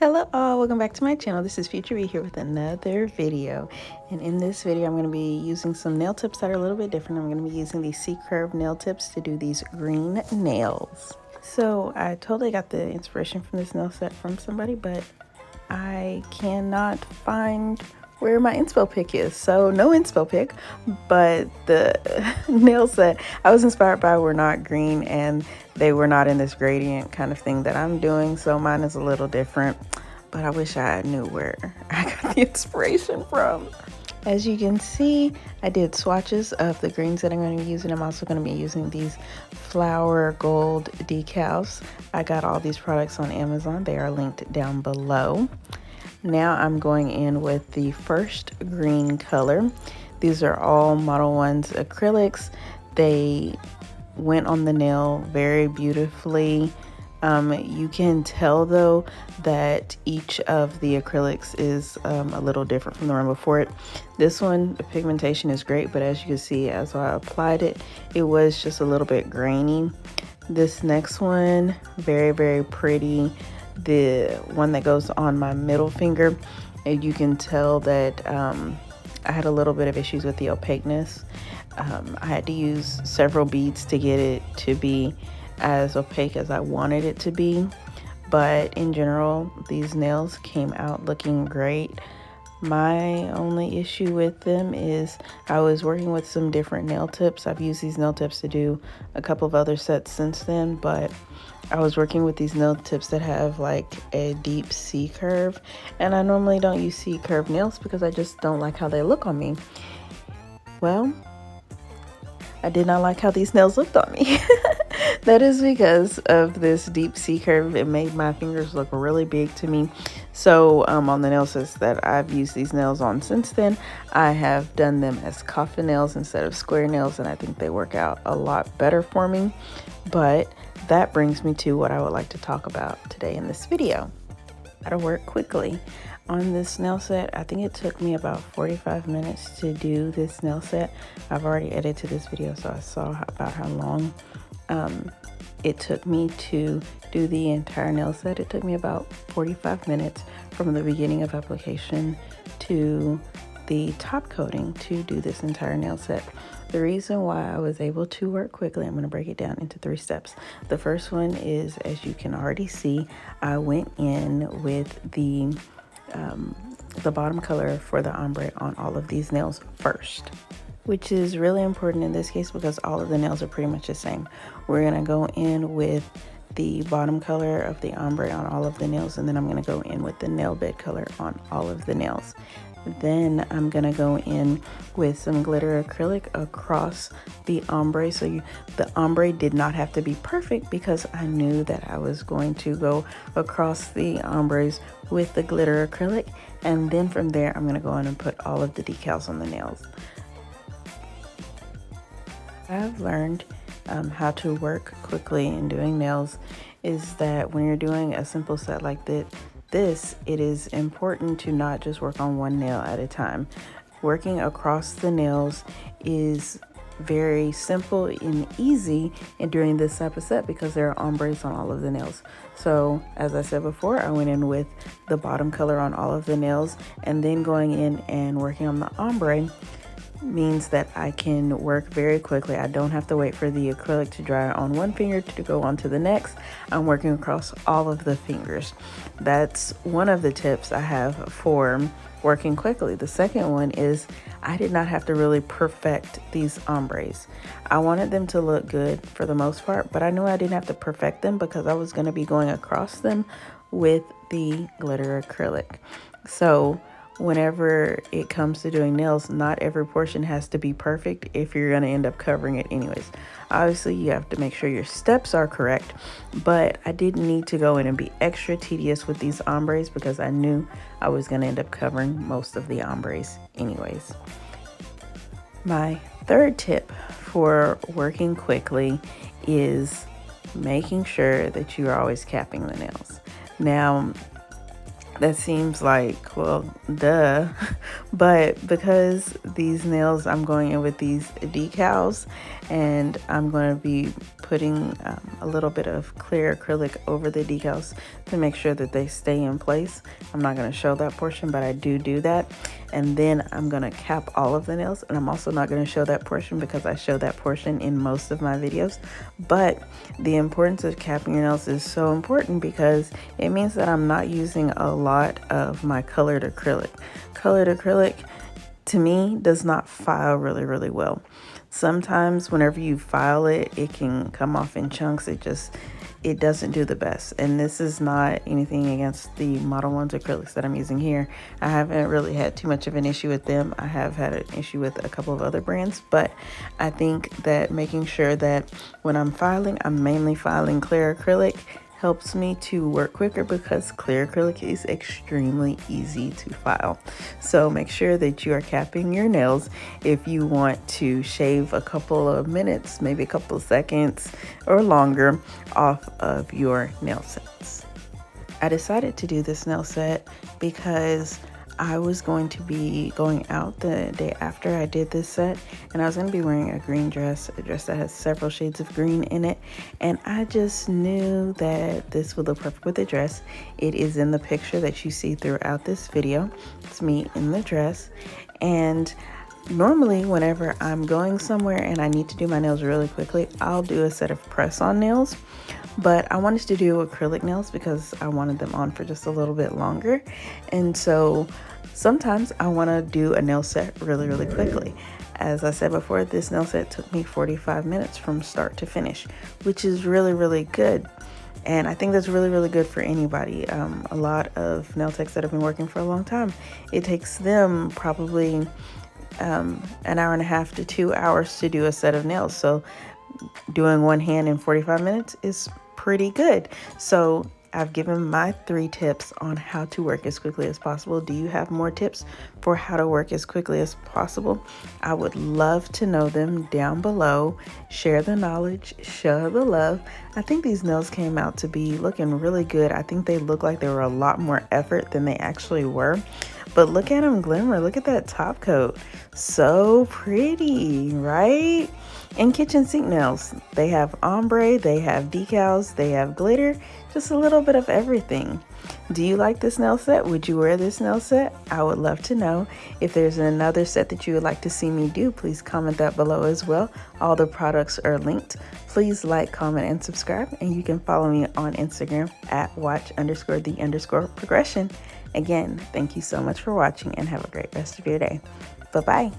Hello all, welcome back to my channel. This is Future E here with another video. And in this video, I'm going to be using some nail tips that are a little bit different. I'm going to be using these C-curve nail tips to do these green nails. So I totally got the inspiration from this nail set from somebody, but I cannot find where my inspo pick is. So no inspo pick, but the nails that I was inspired by were not green and they were not in this gradient kind of thing that I'm doing. So mine is a little different, but I wish I knew where I got the inspiration from. As you can see, I did swatches of the greens that I'm going to be using. I'm also going to be using these flower gold decals. I got all these products on Amazon. They are linked down below. Now I'm going in with the first green color. These are all Modelones acrylics. They went on the nail very beautifully. You can tell though that each of the acrylics is a little different from the one before it. This one, the pigmentation is great, but as you can see, as I applied it, it was just a little bit grainy. This next one, very, very pretty. The one that goes on my middle finger, and you can tell that I had a little bit of issues with the opaqueness. I had to use several beads to get it to be as opaque as I wanted it to be, but in general these nails came out looking great. My only issue with them is I was working with some different nail tips. I've used these nail tips to do a couple of other sets since then, but I was working with these nail tips that have like a deep C curve, and I normally don't use C curve nails because I just don't like how they look on me. Well, I did not like how these nails looked on me. That is because of this deep C curve. It made my fingers look really big to me. So on the nail sets that I've used these nails on since then, I have done them as coffin nails instead of square nails, and I think they work out a lot better for me. But that brings me to what I would like to talk about today in this video. How to work quickly on this nail set. I think it took me about 45 minutes to do this nail set. I've already edited this video, so I saw about how long it took me to do the entire nail set. It took me about 45 minutes from the beginning of application to the top coating to do this entire nail set. The reason why I was able to work quickly, I'm going to break it down into 3 steps. The first one is, as you can already see, I went in with the bottom color for the ombre on all of these nails first, which is really important in this case because all of the nails are pretty much the same. We're going to go in with the bottom color of the ombre on all of the nails, and then I'm going to go in with the nail bed color on all of the nails. Then I'm going to go in with some glitter acrylic across the ombre. So the ombre did not have to be perfect because I knew that I was going to go across the ombres with the glitter acrylic. And then from there, I'm going to go in and put all of the decals on the nails. I've learned how to work quickly in doing nails is that when you're doing a simple set like this, it is important to not just work on one nail at a time. Working across the nails is very simple and easy and during this type of set because there are ombres on all of the nails. So as I said before, I went in with the bottom color on all of the nails, and then going in and working on the ombre means that I can work very quickly. I don't have to wait for the acrylic to dry on one finger to go on to the next. I'm working across all of the fingers. That's one of the tips I have for working quickly. The second one is I did not have to really perfect these ombres. I wanted them to look good for the most part, but I knew I didn't have to perfect them because I was going to be going across them with the glitter acrylic. So whenever it comes to doing nails, not every portion has to be perfect if you're going to end up covering it anyways. Obviously, you have to make sure your steps are correct, but I didn't need to go in and be extra tedious with these ombres because I knew I was going to end up covering most of the ombres anyways. My third tip for working quickly is making sure that you are always capping the nails. Now, That seems like, well, duh. But because these nails, I'm going in with these decals, and I'm going to be putting a little bit of clear acrylic over the decals to make sure that they stay in place. I'm not going to show that portion, but I do that. And then I'm going to cap all of the nails, and I'm also not going to show that portion because I show that portion in most of my videos. But the importance of capping your nails is so important because it means that I'm not using a lot of my colored acrylic. Colored acrylic, to me, does not file really well. Sometimes whenever you file it, it can come off in chunks. It doesn't do the best. And this is not anything against the Modelones acrylics that I'm using here. I haven't really had too much of an issue with them. I have had an issue with a couple of other brands, but I think that making sure that when I'm filing, I'm mainly filing clear acrylic helps me to work quicker because clear acrylic is extremely easy to file. So make sure that you are capping your nails if you want to shave a couple of minutes, maybe a couple of seconds or longer off of your nail sets. I decided to do this nail set because I was going to be going out the day after I did this set, and I was going to be wearing a green dress, a dress that has several shades of green in it, and I just knew that this would look perfect with the dress. It is in the picture that you see throughout this video. It's me in the dress, and normally whenever I'm going somewhere and I need to do my nails really quickly, I'll do a set of press-on nails. But I wanted to do acrylic nails because I wanted them on for just a little bit longer. And so sometimes I want to do a nail set really quickly. As I said before, this nail set took me 45 minutes from start to finish, which is really good. And I think that's really good for anybody. A lot of nail techs that have been working for a long time, it takes them probably an hour and a half to 2 hours to do a set of nails. So doing one hand in 45 minutes is pretty good. So I've given my 3 tips on how to work as quickly as possible. Do you have more tips for how to work as quickly as possible? I would love to know them down below. Share the knowledge, show the love. I think these nails came out to be looking really good. I think they look like they were a lot more effort than they actually were. But look at them glimmer. Look at that top coat. So pretty, right? And kitchen sink nails. They have ombre, they have decals, they have glitter, just a little bit of everything. Do you like this nail set? Would you wear this nail set? I would love to know. If there's another set that you would like to see me do, please comment that below as well. All the products are linked. Please like, comment, and subscribe. And you can follow me on Instagram at watch_the_progression. Again, thank you so much for watching and have a great rest of your day. Bye-bye.